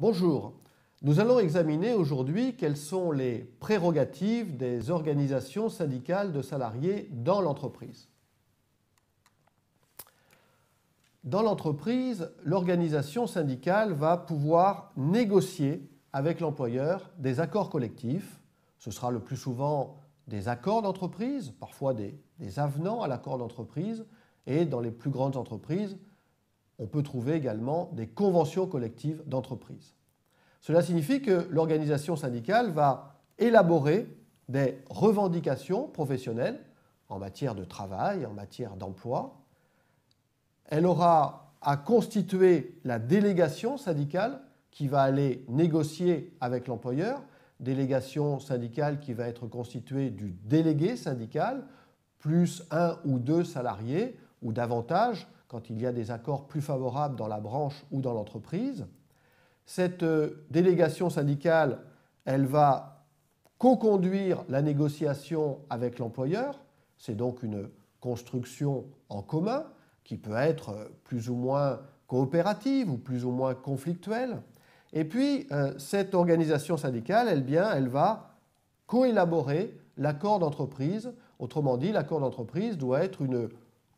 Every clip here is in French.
Bonjour, nous allons examiner aujourd'hui quelles sont les prérogatives des organisations syndicales de salariés dans l'entreprise. Dans l'entreprise, l'organisation syndicale va pouvoir négocier avec l'employeur des accords collectifs. Ce sera le plus souvent des accords d'entreprise, parfois des avenants à l'accord d'entreprise, et dans les plus grandes entreprises, on peut trouver également des conventions collectives d'entreprise. Cela signifie que l'organisation syndicale va élaborer des revendications professionnelles en matière de travail, en matière d'emploi. Elle aura à constituer la délégation syndicale qui va aller négocier avec l'employeur, délégation syndicale qui va être constituée du délégué syndical, plus un ou deux salariés ou davantage, quand il y a des accords plus favorables dans la branche ou dans l'entreprise. Cette délégation syndicale, elle va co-conduire la négociation avec l'employeur. C'est donc une construction en commun qui peut être plus ou moins coopérative ou plus ou moins conflictuelle. Et puis, cette organisation syndicale, elle va coélaborer l'accord d'entreprise. Autrement dit, l'accord d'entreprise doit être une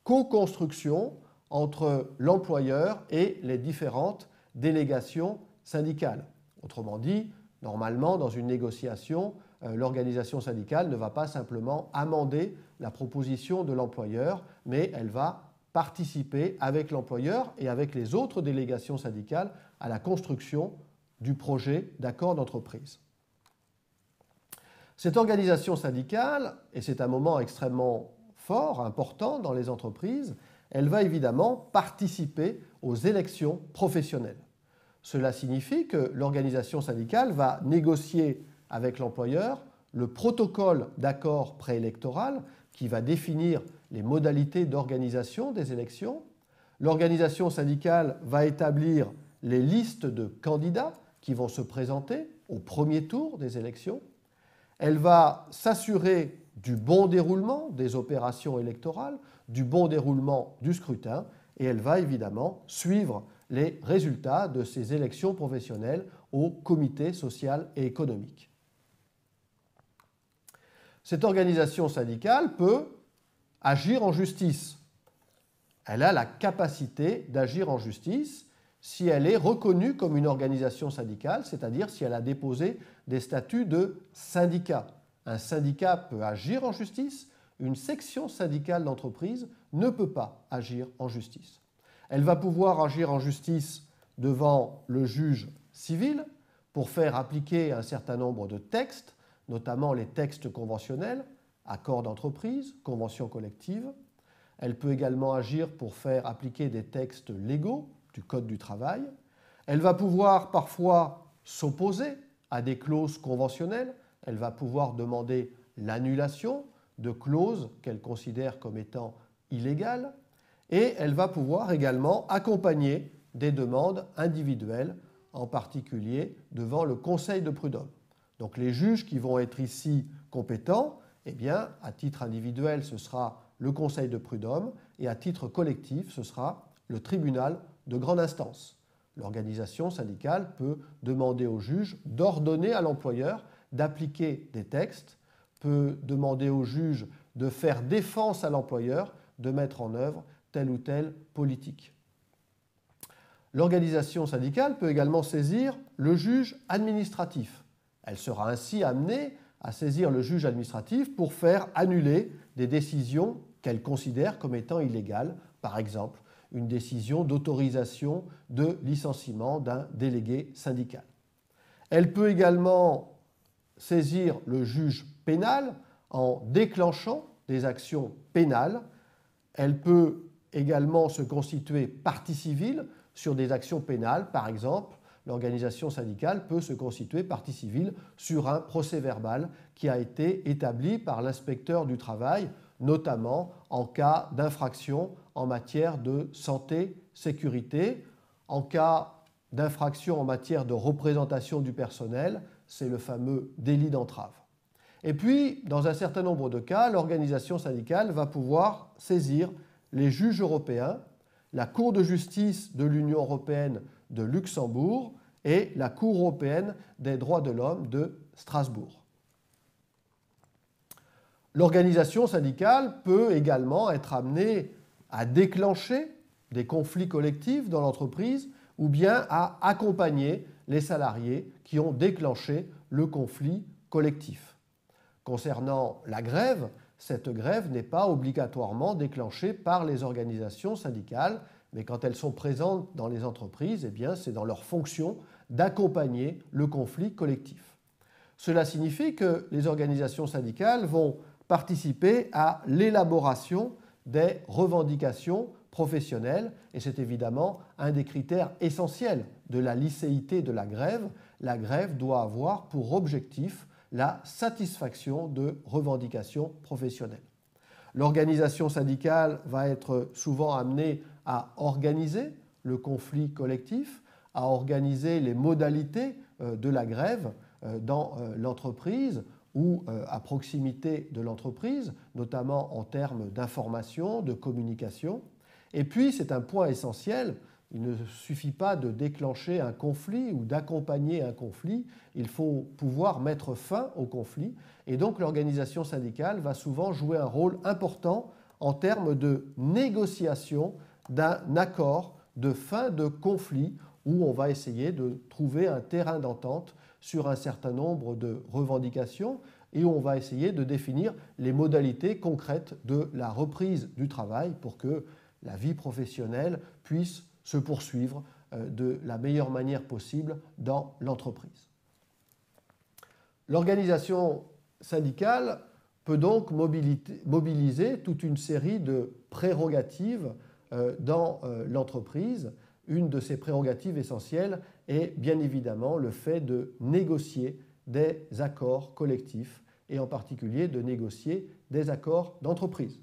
co-construction entre l'employeur et les différentes délégations syndicales. Autrement dit, normalement, dans une négociation, l'organisation syndicale ne va pas simplement amender la proposition de l'employeur, mais elle va participer avec l'employeur et avec les autres délégations syndicales à la construction du projet d'accord d'entreprise. Cette organisation syndicale, et c'est un moment extrêmement fort, important dans les entreprises, elle va évidemment participer aux élections professionnelles. Cela signifie que l'organisation syndicale va négocier avec l'employeur le protocole d'accord préélectoral qui va définir les modalités d'organisation des élections. L'organisation syndicale va établir les listes de candidats qui vont se présenter au premier tour des élections. Elle va s'assurer du bon déroulement des opérations électorales, du bon déroulement du scrutin, et elle va évidemment suivre les résultats de ces élections professionnelles au comité social et économique. Cette organisation syndicale peut agir en justice. Elle a la capacité d'agir en justice si elle est reconnue comme une organisation syndicale, c'est-à-dire si elle a déposé des statuts de syndicat. Un syndicat peut agir en justice, une section syndicale d'entreprise ne peut pas agir en justice. Elle va pouvoir agir en justice devant le juge civil pour faire appliquer un certain nombre de textes, notamment les textes conventionnels, accords d'entreprise, conventions collectives. Elle peut également agir pour faire appliquer des textes légaux du Code du travail. Elle va pouvoir parfois s'opposer à des clauses conventionnelles. Elle va pouvoir demander l'annulation de clauses qu'elle considère comme étant illégales. Et elle va pouvoir également accompagner des demandes individuelles, en particulier devant le Conseil de prud'homme. Donc les juges qui vont être ici compétents, eh bien, à titre individuel, ce sera le Conseil de prud'homme et à titre collectif, ce sera le tribunal de grande instance. L'organisation syndicale peut demander au juge d'ordonner à l'employeur d'appliquer des textes, peut demander au juge de faire défense à l'employeur de mettre en œuvre telle ou telle politique. L'organisation syndicale peut également saisir le juge administratif. Elle sera ainsi amenée à saisir le juge administratif pour faire annuler des décisions qu'elle considère comme étant illégales, par exemple une décision d'autorisation de licenciement d'un délégué syndical. Elle peut également saisir le juge pénal en déclenchant des actions pénales. Elle peut également se constituer partie civile sur des actions pénales. Par exemple, l'organisation syndicale peut se constituer partie civile sur un procès-verbal qui a été établi par l'inspecteur du travail, notamment en cas d'infraction en matière de santé, sécurité. En cas d'infraction en matière de représentation du personnel, c'est le fameux délit d'entrave. Et puis, dans un certain nombre de cas, l'organisation syndicale va pouvoir saisir les juges européens, la Cour de justice de l'Union européenne de Luxembourg et la Cour européenne des droits de l'homme de Strasbourg. L'organisation syndicale peut également être amenée à déclencher des conflits collectifs dans l'entreprise ou bien à accompagner les salariés qui ont déclenché le conflit collectif. Concernant la grève, cette grève n'est pas obligatoirement déclenchée par les organisations syndicales, mais quand elles sont présentes dans les entreprises, eh bien, c'est dans leur fonction d'accompagner le conflit collectif. Cela signifie que les organisations syndicales vont participer à l'élaboration des revendications professionnelles, et c'est évidemment un des critères essentiels de la licéité de la grève. La grève doit avoir pour objectif la satisfaction de revendications professionnelles. L'organisation syndicale va être souvent amenée à organiser le conflit collectif, à organiser les modalités de la grève dans l'entreprise ou à proximité de l'entreprise, notamment en termes d'information, de communication. Et puis, c'est un point essentiel, il ne suffit pas de déclencher un conflit ou d'accompagner un conflit, il faut pouvoir mettre fin au conflit. Et donc, l'organisation syndicale va souvent jouer un rôle important en termes de négociation d'un accord de fin de conflit où on va essayer de trouver un terrain d'entente sur un certain nombre de revendications et où on va essayer de définir les modalités concrètes de la reprise du travail pour que la vie professionnelle puisse se poursuivre de la meilleure manière possible dans l'entreprise. L'organisation syndicale peut donc mobiliser toute une série de prérogatives dans l'entreprise. Une de ces prérogatives essentielles est bien évidemment le fait de négocier des accords collectifs et en particulier de négocier des accords d'entreprise.